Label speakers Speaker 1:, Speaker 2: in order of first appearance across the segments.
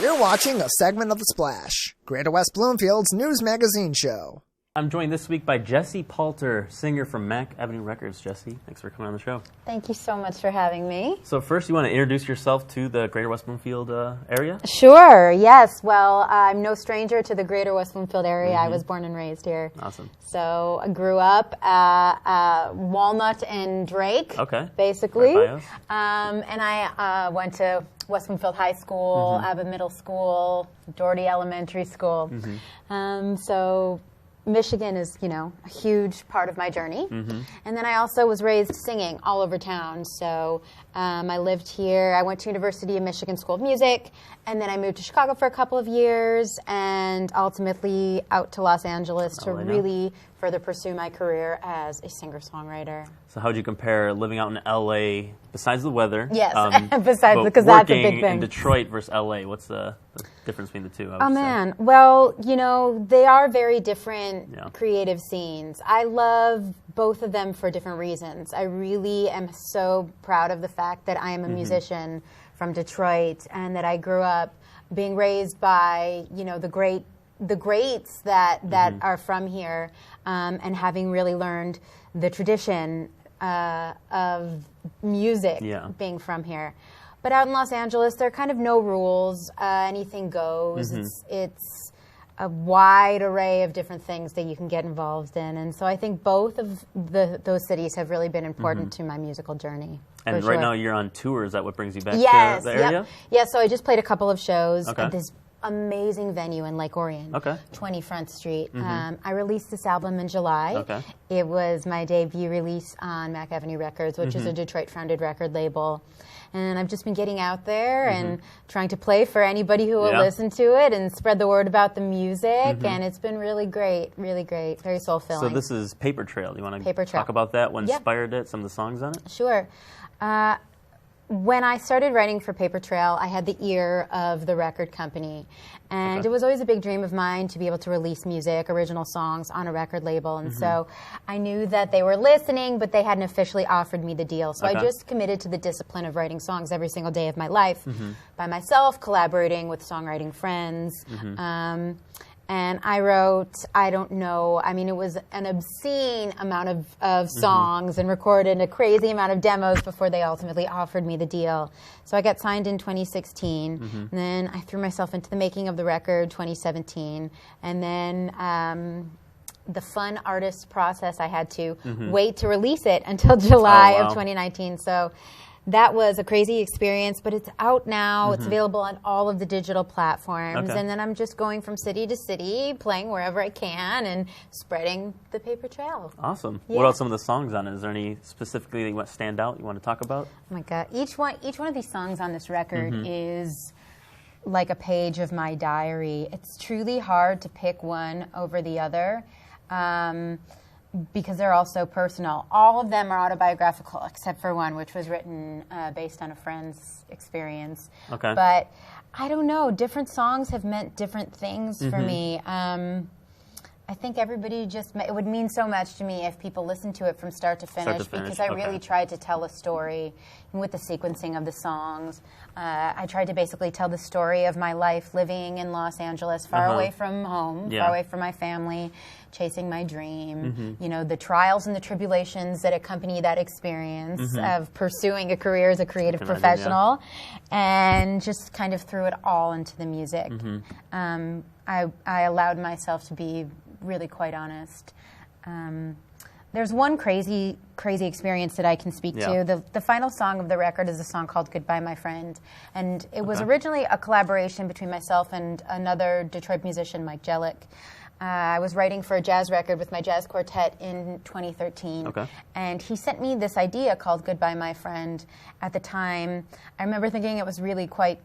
Speaker 1: You're watching a segment of The Splash, Greater West Bloomfield's news magazine show.
Speaker 2: I'm joined this week by Jesse Palter, singer from Mack Avenue Records. Jesse, thanks for coming on the show.
Speaker 3: Thank you so much for having me.
Speaker 2: So first, you want to introduce yourself to the Greater West Bloomfield area?
Speaker 3: Sure, yes. Well, I'm no stranger to the Greater West Bloomfield area. I was born and raised here.
Speaker 2: Awesome.
Speaker 3: So I grew up at Walnut and Drake, basically.
Speaker 2: Right
Speaker 3: and I went to West Bloomfield High School, Abbott Middle School, Doherty Elementary School. So Michigan is, a huge part of my journey. And then I also was raised singing all over town. So I lived here. I went to University of Michigan School of Music, and then I moved to Chicago for a couple of years, and ultimately out to Los Angeles to really further pursue my career as a singer-songwriter.
Speaker 2: So how would you compare living out in L.A., besides the weather?
Speaker 3: Yes, because that's a big thing.
Speaker 2: Working in Detroit versus L.A., what's the difference between the two?
Speaker 3: Oh, man. Well, they are very different creative scenes. I love both of them for different reasons. I really am so proud of the fact that I am a musician from Detroit and that I grew up being raised by, the greats that are from here, and having really learned the tradition of music being from here. But out in Los Angeles, there are kind of no rules. Anything goes. It's a wide array of different things that you can get involved in. And so I think both of those cities have really been important to my musical journey.
Speaker 2: And right now you're on tour. Is that what brings you back to the area?
Speaker 3: Yep. Yeah, so I just played a couple of shows at this amazing venue in Lake Orion, 20 Front Street. I released this album in July. It was my debut release on Mack Avenue Records, which is a Detroit-founded record label. And I've just been getting out there and trying to play for anybody who will listen to it and spread the word about the music. And it's been really great, very soul-filling.
Speaker 2: So this is Paper Trail. You want to talk about that? What inspired it? Some of the songs on it?
Speaker 3: Sure. When I started writing for Paper Trail, I had the ear of the record company. And it was always a big dream of mine to be able to release music, original songs on a record label. And so I knew that they were listening, but they hadn't officially offered me the deal. So I just committed to the discipline of writing songs every single day of my life by myself, collaborating with songwriting friends. And I wrote, it was an obscene amount of songs and recorded a crazy amount of demos before they ultimately offered me the deal. So I got signed in 2016, and then I threw myself into the making of the record 2017, and then the fun artist process, I had to wait to release it until July of 2019. So that was a crazy experience, but it's out now. It's available on all of the digital platforms. And then I'm just going from city to city, playing wherever I can, and spreading the paper trail.
Speaker 2: Awesome. Yeah. What are some of the songs on it? Is there any specifically that you want to stand out, you want to talk about?
Speaker 3: Oh, my God. Each one of these songs on this record is like a page of my diary. It's truly hard to pick one over the other. Because they're all so personal. All of them are autobiographical, except for one, which was written based on a friend's experience. But I don't know. Different songs have meant different things for me. I think it would mean so much to me if people listened to it from start to finish, because I really tried to tell a story with the sequencing of the songs. I tried to basically tell the story of my life living in Los Angeles, far away from home, far away from my family, chasing my dream, the trials and the tribulations that accompany that experience of pursuing a career as a creative professional, and just kind of threw it all into the music. I allowed myself to be really quite honest. There's one crazy experience that I can speak to. The final song of the record is a song called Goodbye, My Friend. And it was originally a collaboration between myself and another Detroit musician, Mike Jellick. I was writing for a jazz record with my jazz quartet in 2013. And he sent me this idea called Goodbye, My Friend. At the time, I remember thinking it was really quite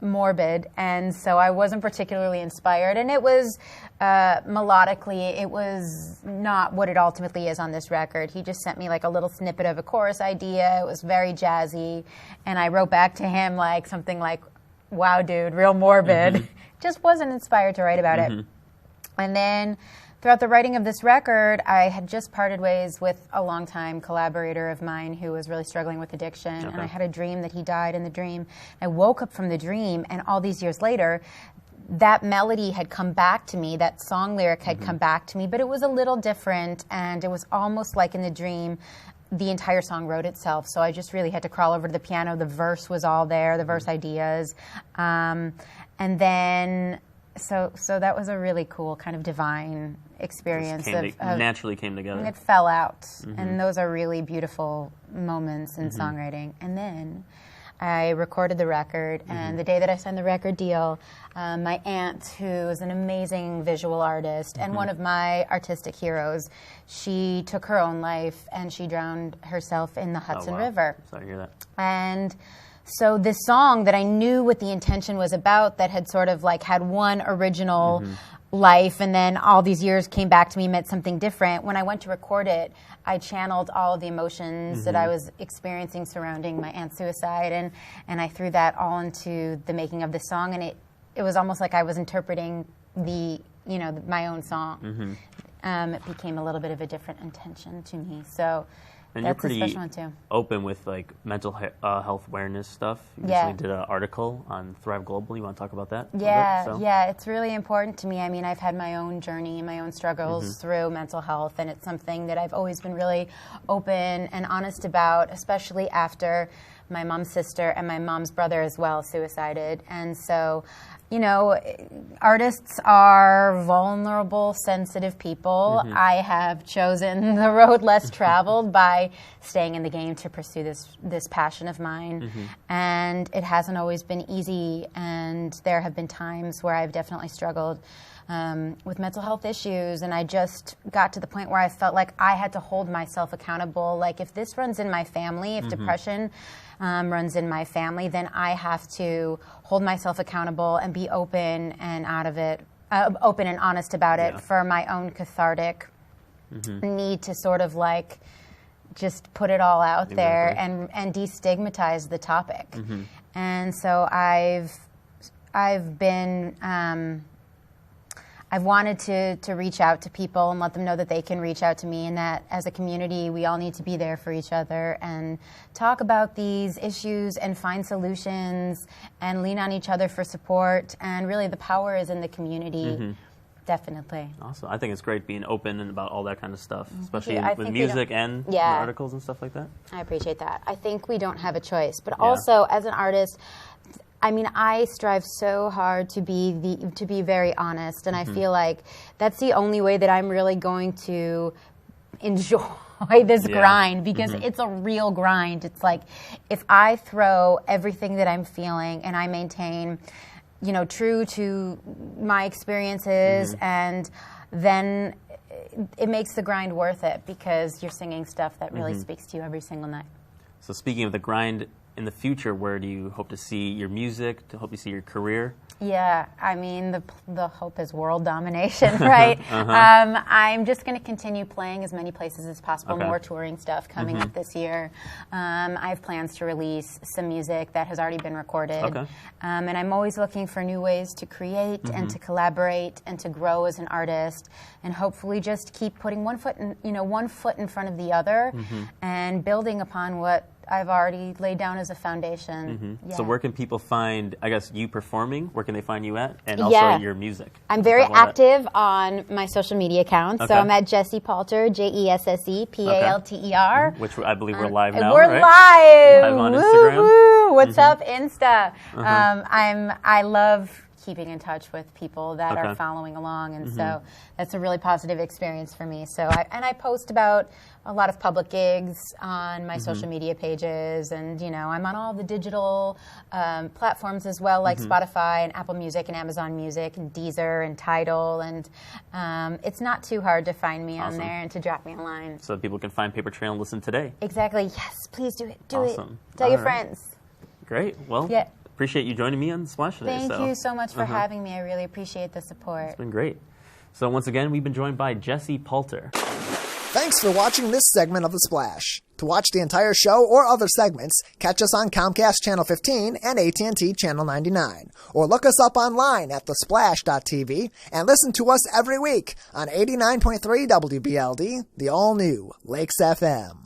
Speaker 3: morbid, and so I wasn't particularly inspired. And it was, melodically, it was not what it ultimately is on this record. He just sent me like a little snippet of a chorus idea. It was very jazzy. And I wrote back to him like something like, wow, dude, real morbid. Just wasn't inspired to write about it. And then throughout the writing of this record, I had just parted ways with a longtime collaborator of mine who was really struggling with addiction, and I had a dream that he died in the dream. I woke up from the dream, and all these years later, that melody had come back to me, that song lyric had come back to me, but it was a little different, and it was almost like in the dream, the entire song wrote itself. So I just really had to crawl over to the piano. The verse was all there, the verse ideas. And then, so that was a really cool kind of divine experience.
Speaker 2: Naturally came together.
Speaker 3: It fell out. And those are really beautiful moments in songwriting. And then I recorded the record, and the day that I signed the record deal, my aunt, who is an amazing visual artist and one of my artistic heroes, she took her own life, and she drowned herself in the Hudson River.
Speaker 2: Sorry to hear that.
Speaker 3: And so this song that I knew what the intention was about, that had sort of like had one original life, and then all these years came back to me, meant something different. When I went to record it, I channeled all of the emotions that I was experiencing surrounding my aunt's suicide, and I threw that all into the making of the song, and it was almost like I was interpreting my own song. It became a little bit of a different intention to me. So
Speaker 2: and
Speaker 3: that's
Speaker 2: you're pretty
Speaker 3: a special one too.
Speaker 2: Open with like mental health awareness stuff. You recently did an article on Thrive Global. You want to talk about that?
Speaker 3: Yeah, it's really important to me. I mean, I've had my own journey, my own struggles through mental health, and it's something that I've always been really open and honest about, especially after my mom's sister and my mom's brother as well suicided. And so, artists are vulnerable, sensitive people. I have chosen the road less traveled by staying in the game to pursue this passion of mine. And it hasn't always been easy, and there have been times where I've definitely struggled with mental health issues, and I just got to the point where I felt like I had to hold myself accountable. Like, if this runs in my family, if depression runs in my family, then I have to hold myself accountable and be open and open and honest about it for my own cathartic need to sort of like just put it all out there and destigmatize the topic. And so I've wanted to reach out to people and let them know that they can reach out to me, and that as a community we all need to be there for each other and talk about these issues and find solutions and lean on each other for support. And really the power is in the community. Definitely.
Speaker 2: Awesome. I think it's great being open and about all that kind of stuff, especially with music and the articles and stuff like that.
Speaker 3: I appreciate that. I think we don't have a choice. But also, as an artist, I mean, I strive so hard to be very honest, and I feel like that's the only way that I'm really going to enjoy this grind, because it's a real grind. It's like, if I throw everything that I'm feeling and I maintain, true to my experiences, and then it makes the grind worth it, because you're singing stuff that really speaks to you every single night.
Speaker 2: So speaking of the grind, in the future, where do you hope to see your music, hope to see your career?
Speaker 3: Yeah, I mean, the hope is world domination, right? I'm just going to continue playing as many places as possible, more touring stuff coming up this year. I have plans to release some music that has already been recorded. And I'm always looking for new ways to create and to collaborate and to grow as an artist, and hopefully just keep putting one foot in front of the other and building upon what I've already laid down as a foundation.
Speaker 2: So where can people find, I guess, you performing? Where can they find you at? And also your music?
Speaker 3: I'm very active on my social media accounts. So I'm at Jessie Palter, Jesse Palter.
Speaker 2: Which I believe we're live now,
Speaker 3: We're
Speaker 2: right? Live on Instagram.
Speaker 3: Woo! What's up, Insta? I love keeping in touch with people that are following along, and so that's a really positive experience for me. So I post about a lot of public gigs on my social media pages, and I'm on all the digital platforms as well, like Spotify and Apple Music and Amazon Music and Deezer and Tidal, and it's not too hard to find me on there and to drop me a line.
Speaker 2: So people can find Paper Trail and listen today.
Speaker 3: Exactly. Yes, please do it. Do it. Tell your friends.
Speaker 2: Great. Well, appreciate you joining me on Splash today.
Speaker 3: Thank you so much for having me. I really appreciate the support.
Speaker 2: It's been great. So once again, we've been joined by Jessie Palter.
Speaker 1: Thanks for watching this segment of The Splash. To watch the entire show or other segments, catch us on Comcast Channel 15 and AT&T Channel 99. Or look us up online at thesplash.tv and listen to us every week on 89.3 WBLD, the all-new Lakes FM.